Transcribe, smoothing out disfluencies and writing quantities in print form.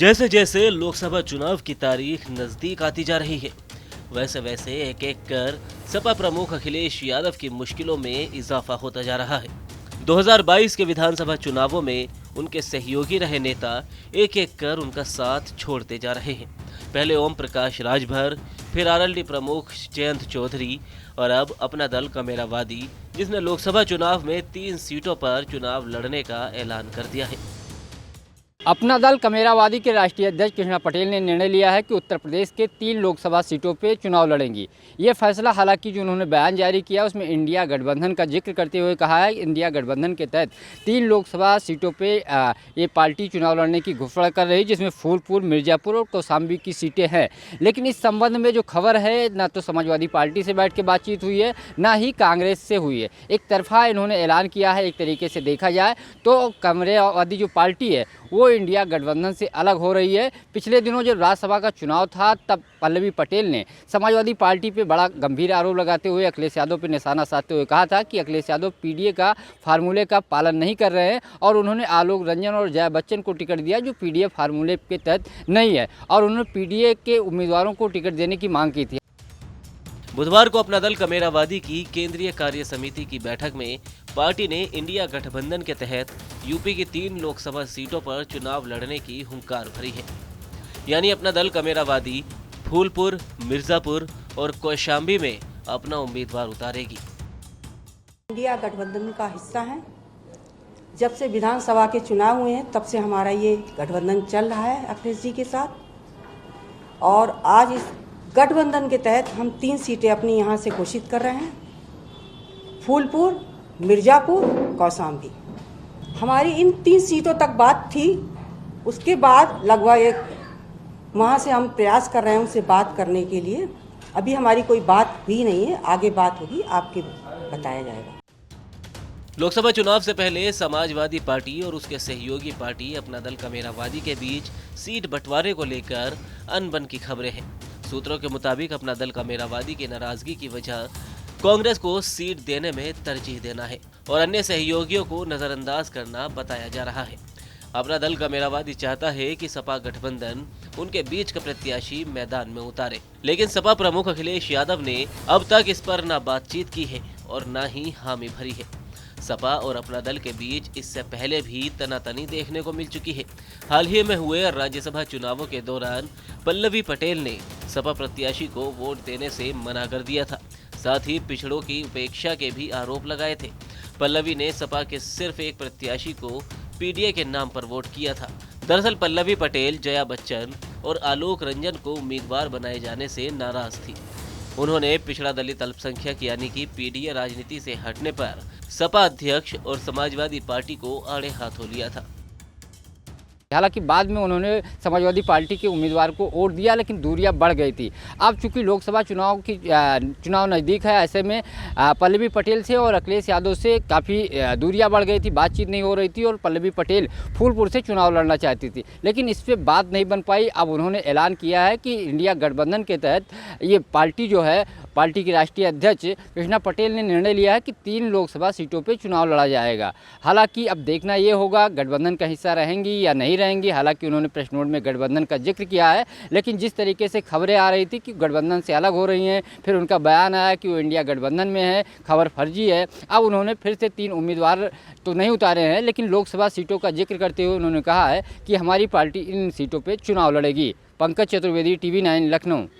जैसे जैसे लोकसभा चुनाव की तारीख नजदीक आती जा रही है, वैसे वैसे एक एक कर सपा प्रमुख अखिलेश यादव की मुश्किलों में इजाफा होता जा रहा है। 2022 के विधानसभा चुनावों में उनके सहयोगी रहे नेता एक एक कर उनका साथ छोड़ते जा रहे हैं। पहले ओम प्रकाश राजभर, फिर आरएलडी प्रमुख जयंत चौधरी और अब अपना दल कमेरावादी, जिसने लोकसभा चुनाव में 3 सीटों पर चुनाव लड़ने का ऐलान कर दिया है। अपना दल कमेरावादी के राष्ट्रीय अध्यक्ष कृष्णा पटेल ने निर्णय लिया है कि उत्तर प्रदेश के 3 लोकसभा सीटों पर चुनाव लड़ेंगी। ये फैसला हालांकि जो उन्होंने बयान जारी किया उसमें इंडिया गठबंधन का जिक्र करते हुए कहा है इंडिया गठबंधन के तहत 3 लोकसभा सीटों पे ये पार्टी चुनाव लड़ने की घोषणा कर रही, जिसमें फूलपुर, मिर्जापुर और कौशाम्बी की सीटें हैं। लेकिन इस संबंध में जो खबर है, ना तो समाजवादी पार्टी से बैठ के बातचीत हुई है, ना ही कांग्रेस से हुई है। एक तरफा इन्होंने ऐलान किया है। एक तरीके से देखा जाए तो कमेरावादी जो पार्टी है वो इंडिया गठबंधन से अलग हो रही है। पिछले दिनों जब राज्यसभा का चुनाव था तब पल्लवी पटेल ने समाजवादी पार्टी पे बड़ा गंभीर आरोप लगाते हुए अखिलेश यादव पे निशाना साधते हुए कहा था कि अखिलेश यादव पीडीए का फार्मूले का पालन नहीं कर रहे हैं, और उन्होंने आलोक रंजन और जया बच्चन को टिकट दिया जो पीडीए फार्मूले के तहत नहीं है, और उन्होंने पीडीए के उम्मीदवारों को टिकट देने की मांग की थी। बुधवार को अपना दल कमेरावादी की केंद्रीय कार्य समिति की बैठक में पार्टी ने इंडिया गठबंधन के तहत यूपी की 3 लोकसभा सीटों पर चुनाव लड़ने की हुंकार भरी है। यानी अपना दल कमेरावादी फूलपुर, मिर्जापुर और कौशाम्बी में अपना उम्मीदवार उतारेगी। इंडिया गठबंधन का हिस्सा है। जब से विधानसभा के चुनाव हुए हैं तब से हमारा ये गठबंधन चल रहा है अखिलेश जी के साथ, और आज इस गठबंधन के तहत हम 3 सीटें अपनी यहाँ से घोषित कर रहे हैं, फूलपुर, मिर्जापुर, कौशाम्बी। हमारी इन 3 सीटों तक बात थी। उसके बाद लगभग एक वहाँ से हम प्रयास कर रहे हैं उनसे बात करने के लिए। अभी हमारी कोई बात हुई नहीं है, आगे बात होगी, आपके बताया जाएगा। लोकसभा चुनाव से पहले समाजवादी पार्टी और उसके सहयोगी पार्टी अपना दल कमेरावादी के बीच सीट बंटवारे को लेकर अनबन की खबरें हैं। सूत्रों के मुताबिक अपना दल कमेरावादी की नाराजगी की वजह कांग्रेस को सीट देने में तरजीह देना है और अन्य सहयोगियों को नजरअंदाज करना बताया जा रहा है। अपना दल कमेरावादी चाहता है कि सपा गठबंधन उनके बीच का प्रत्याशी मैदान में उतारे, लेकिन सपा प्रमुख अखिलेश यादव ने अब तक इस पर न बातचीत की है और न ही हामी भरी है। सपा और अपना दल के बीच इससे पहले भी तनातनी देखने को मिल चुकी है। हाल ही में हुए राज्यसभा चुनावों के दौरान पल्लवी पटेल ने सपा प्रत्याशी को वोट देने से मना कर दिया था। साथ ही पिछड़ों की उपेक्षा के भी आरोप लगाए थे। पल्लवी ने सपा के सिर्फ एक प्रत्याशी को पीडीए के नाम पर वोट किया था। दरअसल पल्लवी पटेल जया बच्चन और आलोक रंजन को उम्मीदवार बनाए जाने से नाराज थी। उन्होंने पिछड़ा दलित अल्पसंख्यक यानी कि पीडीए राजनीति से हटने पर सपा अध्यक्ष और समाजवादी पार्टी को आड़े हाथों लिया था। हालांकि बाद में उन्होंने समाजवादी पार्टी के उम्मीदवार को वोट दिया, लेकिन दूरियां बढ़ गई थी। अब चूंकि लोकसभा चुनाव नज़दीक है, ऐसे में पल्लवी पटेल से और अखिलेश यादव से काफ़ी दूरियां बढ़ गई थी, बातचीत नहीं हो रही थी, और पल्लवी पटेल फूलपुर से चुनाव लड़ना चाहती थी, लेकिन इस पर बात नहीं बन पाई। अब उन्होंने ऐलान किया है कि इंडिया गठबंधन के तहत ये पार्टी जो है, पार्टी की राष्ट्रीय अध्यक्ष कृष्णा पटेल ने निर्णय लिया है कि 3 लोकसभा सीटों पर चुनाव लड़ा जाएगा। हालांकि अब देखना ये होगा गठबंधन का हिस्सा रहेंगी या नहीं रहेंगी। हालांकि उन्होंने प्रेस नोट में गठबंधन का जिक्र किया है, लेकिन जिस तरीके से खबरें आ रही थी कि गठबंधन से अलग हो रही हैं, फिर उनका बयान आया कि वो इंडिया गठबंधन में है, खबर फर्जी है। अब उन्होंने फिर से 3 उम्मीदवार तो नहीं उतारे हैं, लेकिन लोकसभा सीटों का जिक्र करते हुए उन्होंने कहा है कि हमारी पार्टी इन सीटों पर चुनाव लड़ेगी। पंकज चतुर्वेदी, TV9, लखनऊ।